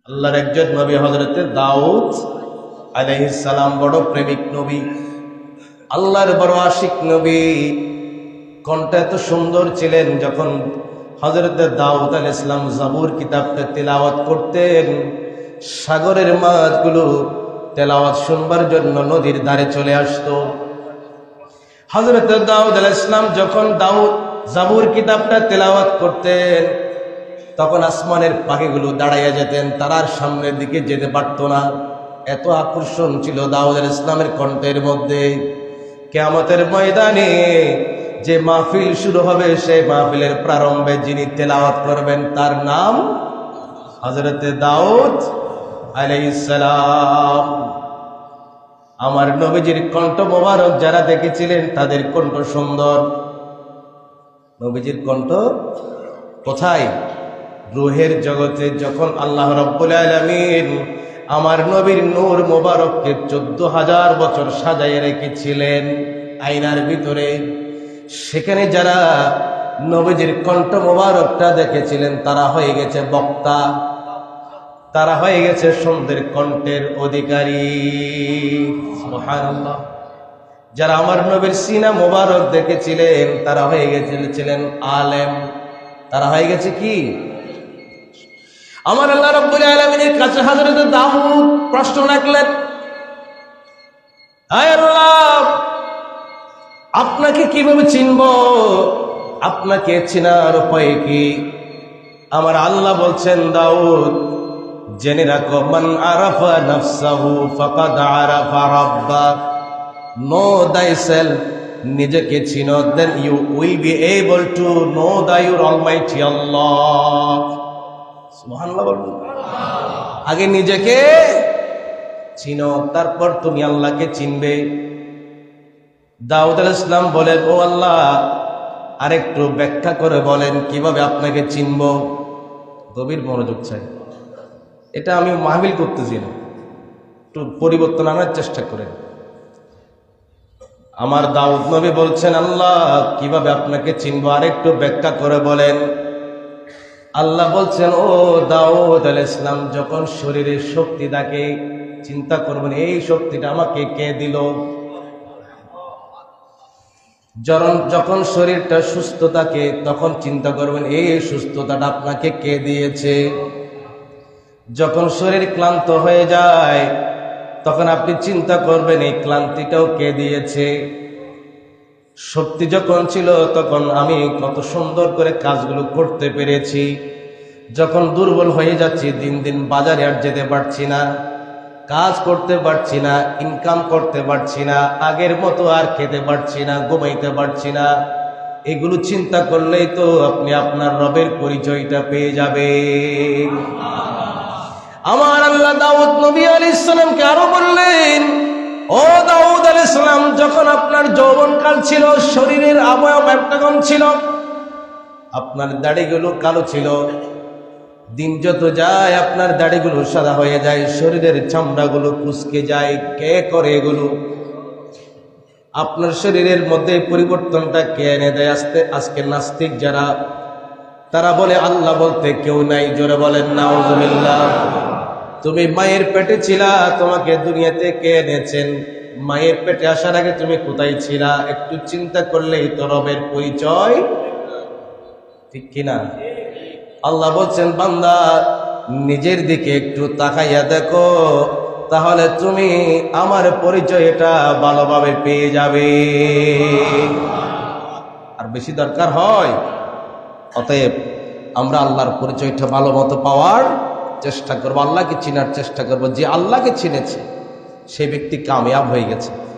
আল্লাহর একজন নবী হযরতে দাউদ আলাইহিস সালাম বড় প্রেমিক নবী, আল্লাহর বড় আশিক নবী। কণ্ঠে এত সুন্দর ছিলেন, যখন হযরতে দাউদ আলাইহিস সালাম জাবুর কিতাবটা তিলাওয়াত করতেন, সাগরের মাছগুলো তেলাওয়াত শুনবার জন্য নদীর ধারে চলে আসতো। হযরতে দাউদ আলাইহিস সালাম যখন জাবুর কিতাবটা তেলাওয়াত করতেন, তখন আসমানের পাখিগুলো দাঁড়াইয়া যেতেন, তারার সামনের দিকে যেতে পারতো না। এত আকর্ষণ ছিল দাউদ আলাইহিস সালামের কণ্ঠের মধ্যে। কিয়ামতের ময়দানে যে মাহফিল শুরু হবে, সেই মাহফিলের প্রারম্ভে যিনি তেলাওয়াত করবেন তার নাম হযরতে দাউদ আলাইহিস সালাম। আমার নবীজির কণ্ঠ মোবারক যারা দেখেছিলেন তাদের কণ্ঠ সুন্দর। নবীজির কণ্ঠ কোথায়? রূহের জগতে। যখন আল্লাহ রাব্বুল আলামিন আমার নবীর নূর মোবারককে 14,000 বছর সাজাইয়ে রেখেছিলেন আয়নার ভিতরে, সেখানে যারা নবীজির কণ্ঠ মোবারকটা দেখেছিলেন তারা হয়ে গেছে বক্তা, তারা হয়ে গেছে সুন্দর কণ্ঠের অধিকারী। সুবহানাল্লাহ। যারা আমার নবীর সিনা মোবারক দেখেছিলেন তারা হয়ে গেছিলেন আলেম, তারা হয়ে গেছে কি? আমার আল্লাহ রাব্বুল আলামিনের কাছে হযরত দাউদ প্রশ্ন রাখলেন, আয় আল্লাহ, আপনাকে কিভাবে চিনব? আপনাকে চেনার উপায় কি? আমার আল্লাহ বলছেন, দাউদ জেনে রাখো, মান আরাফা নাফসাহু ফাকাদ আরাফা রাব্বাহ। নো thyself, নিজেকে চিনো, then you will be able to know your almighty Allah. সুবহানাল্লাহ বলুন। আগে নিজেকে চিনো, তারপর তুমি আল্লাহকে চিনবে। দাউদ আলাইহিস সালাম বলেন, ও আল্লাহ, আরেকটু ব্যাখ্যা করে বলেন কিভাবে আপনাকে চিনব। গভীর মনোযোগ চাই, এটা আমি মাহফিল করতেছি না, একটু পরিবর্তন আনার চেষ্টা করেন। আমার দাউদ নবী বলছেন, আল্লাহ কিভাবে আপনাকে চিনব, আরেকটু ব্যাখ্যা করে বলেন। আল্লাহ বলছেন, ও দাউদ আলাইহিস সালাম, যখন শরীরের শক্তি থাকে চিন্তা করবেন এই শক্তিটা আমাকে কে দিল। যখন শরীরটা সুস্থ থাকে তখন চিন্তা করবেন এই সুস্থতাটা আপনাকে কে দিয়েছে। যখন শরীর ক্লান্ত হয়ে যায় তখন আপনি চিন্তা করবেন এই ক্লান্তিটাও কে দিয়েছে। শক্তি যখন ছিল তখন আমি কত সুন্দর করে কাজগুলো করতে পেরেছি। যখন দুর্বল হয়ে যাচ্ছি, দিন দিন বাজারে আর যেতে পারছি না, কাজ করতে পারছি না, ইনকাম করতে পারছি না, আগের মতো আর খেতে পারছি না, ঘুমাইতে পারছি না, এগুলো চিন্তা করলেই তো আপনি আপনার রবের পরিচয়টা পেয়ে যাবেন। আমার আল্লাহ দাউদ নবী আলাইহিস সালামকে আরো বললেন, ও দাউদ আলাইহিস সালাম, যখন আপনার যৌবনকাল ছিল, শরীরের অবয়ব একটা কম ছিল, আপনার দাড়িগুলো কালো ছিল, দিন যত যায় আপনার দাড়িগুলো সাদা হয়ে যায়, শরীরের চামড়াগুলো কুঁচকে যায়। কে করে এগুলো? আপনার শরীরের মধ্যে পরিবর্তনটা কে এনে দেয়? আজকে নাস্তিক যারা, তারা বলে আল্লাহ বলতে কেউ নাই। জোরে বলেন নাউজুবিল্লাহ। তুমি মায়ের পেটে ছিলা, তোমাকে দুনিয়াতে কে এনেছেন? মায়ের পেটে আসার আগে তুমি কোথায় ছিলা? একটু চিন্তা করলেই তো রবের পরিচয়, ঠিক কিনা? আল্লাহ বলছেন, বান্দা নিজের দিকে একটু তাকাইয়া দেখো, তাহলে তুমি আমার পরিচয়টা ভালোভাবে পেয়ে যাবে। আর বেশি দরকার হয়। অতএব আমরা আল্লাহর পরিচয়টা ভালো মতো পাওয়ার চেষ্টা করবো, আল্লাহকে চিনার চেষ্টা করবো। যে আল্লাহকে চিনেছে সেই ব্যক্তি কামিয়াব হয়ে গেছে।